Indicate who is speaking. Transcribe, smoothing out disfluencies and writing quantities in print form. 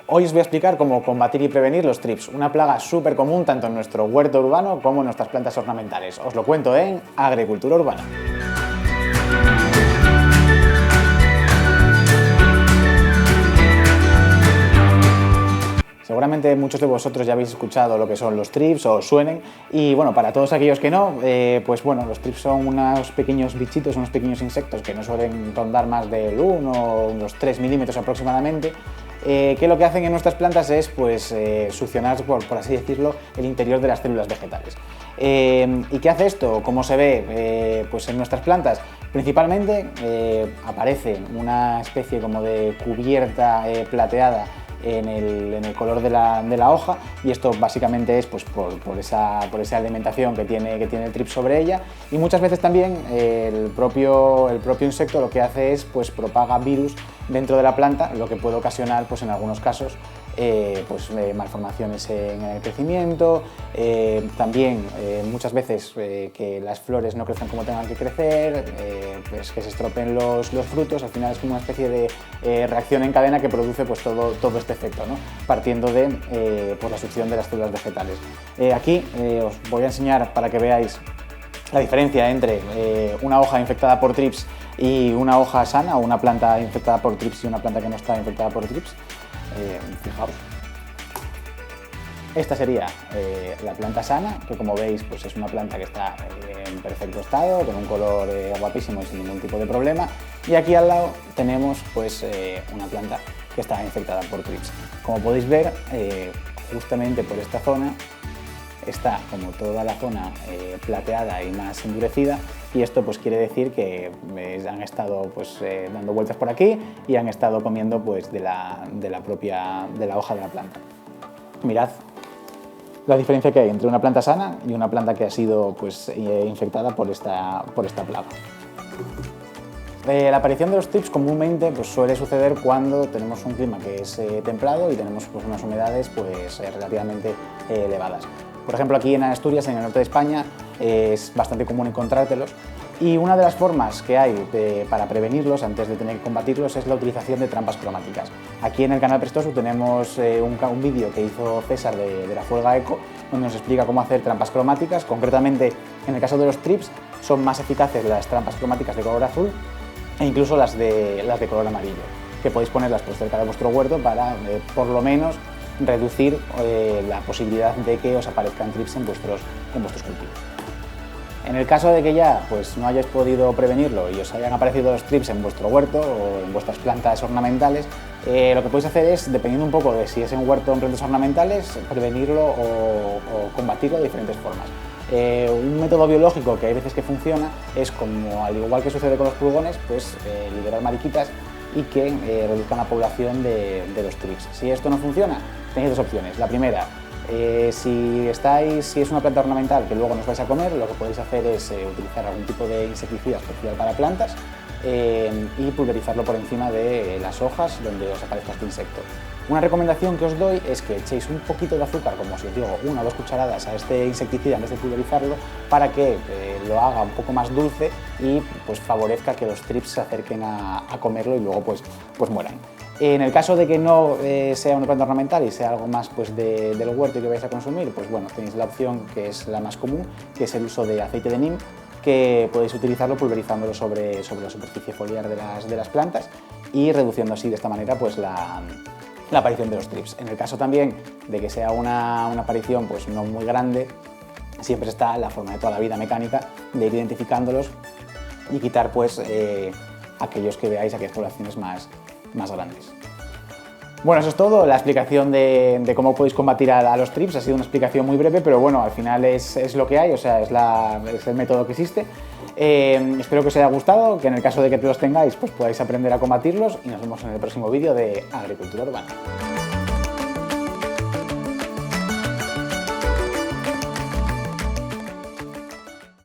Speaker 1: Hoy os voy a explicar cómo combatir y prevenir los thrips, una plaga súper común tanto en nuestro huerto urbano como en nuestras plantas ornamentales. Os lo cuento en Agricultura Urbana. Seguramente muchos de vosotros ya habéis escuchado lo que son los thrips o os suenen, y bueno, para todos aquellos que no, pues bueno, los thrips son unos pequeños bichitos, unos pequeños insectos que no suelen rondar más del 1 o unos 3 milímetros aproximadamente, que lo que hacen en nuestras plantas es pues succionar, por así decirlo, el interior de las células vegetales. ¿Y qué hace esto? ¿Cómo se ve? Pues en nuestras plantas principalmente aparece una especie como de cubierta plateada en el color de la hoja, y esto básicamente es pues, por esa alimentación que tiene el trip sobre ella, y muchas veces también el propio insecto lo que hace es pues propaga virus dentro de la planta, lo que puede ocasionar pues en algunos casos malformaciones en el crecimiento, también muchas veces que las flores no crezcan como tengan que crecer, pues que se estropeen los frutos. Al final es como una especie de reacción en cadena que produce pues todo este efecto, ¿no? Partiendo de por la succión de las células vegetales. Aquí os voy a enseñar para que veáis la diferencia entre una hoja infectada por thrips y una hoja sana, o una planta infectada por thrips y una planta que no está infectada por thrips. Fijaos, esta sería la planta sana, que como veis pues es una planta que está en perfecto estado, con un color guapísimo y sin ningún tipo de problema, y aquí al lado tenemos pues una planta que está infectada por thrips. Como podéis ver, justamente por esta zona está como toda la zona plateada y más endurecida, y esto pues quiere decir que han estado pues dando vueltas por aquí y han estado comiendo pues de la hoja de la planta. Mirad la diferencia que hay entre una planta sana y una planta que ha sido pues infectada por esta plaga. La aparición de los thrips comúnmente pues, suele suceder cuando tenemos un clima que es templado y tenemos pues, unas humedades pues, relativamente elevadas. Por ejemplo, aquí en Asturias, en el norte de España, es bastante común encontrártelos, y una de las formas que hay para prevenirlos antes de tener que combatirlos es la utilización de trampas cromáticas. Aquí en el canal Prestoso tenemos un vídeo que hizo César de la Fuelga Eco, donde nos explica cómo hacer trampas cromáticas. Concretamente, en el caso de los thrips, son más eficaces las trampas cromáticas de color azul e incluso las de color amarillo, que podéis ponerlas pues, cerca de vuestro huerto para, por lo menos, reducir la posibilidad de que os aparezcan thrips en vuestros cultivos. En el caso de que ya pues, no hayáis podido prevenirlo y os hayan aparecido los thrips en vuestro huerto o en vuestras plantas ornamentales, lo que podéis hacer es, dependiendo un poco de si es en huerto o en plantas ornamentales, prevenirlo o combatirlo de diferentes formas. Un método biológico que hay veces que funciona es, como al igual que sucede con los pulgones, pues liberar mariquitas y que reduzcan la población de los thrips. Si esto no funciona, tenéis dos opciones. La primera, si es una planta ornamental que luego nos vais a comer, lo que podéis hacer es utilizar algún tipo de insecticida especial para plantas y pulverizarlo por encima de las hojas donde os aparezca este insecto. Una recomendación que os doy es que echéis un poquito de azúcar, como si os digo, 1 o 2 cucharadas a este insecticida en vez de pulverizarlo, para que lo haga un poco más dulce y pues favorezca que los thrips se acerquen a comerlo y luego pues mueran. En el caso de que no sea una planta ornamental y sea algo más pues, del huerto y que vais a consumir, pues bueno, tenéis la opción que es la más común, que es el uso de aceite de neem, que podéis utilizarlo pulverizándolo sobre la superficie foliar de las plantas y reduciendo así de esta manera pues, la aparición de los thrips. En el caso también de que sea una aparición pues, no muy grande, siempre está la forma de toda la vida mecánica de ir identificándolos y quitar pues, aquellos que veáis, aquellas poblaciones más grandes. Bueno, eso es todo. La explicación de cómo podéis combatir a los thrips ha sido una explicación muy breve, pero bueno, al final es lo que hay, o sea, es el método que existe. Espero que os haya gustado, que en el caso de que los tengáis, pues podáis aprender a combatirlos, y nos vemos en el próximo vídeo de Agricultura Urbana.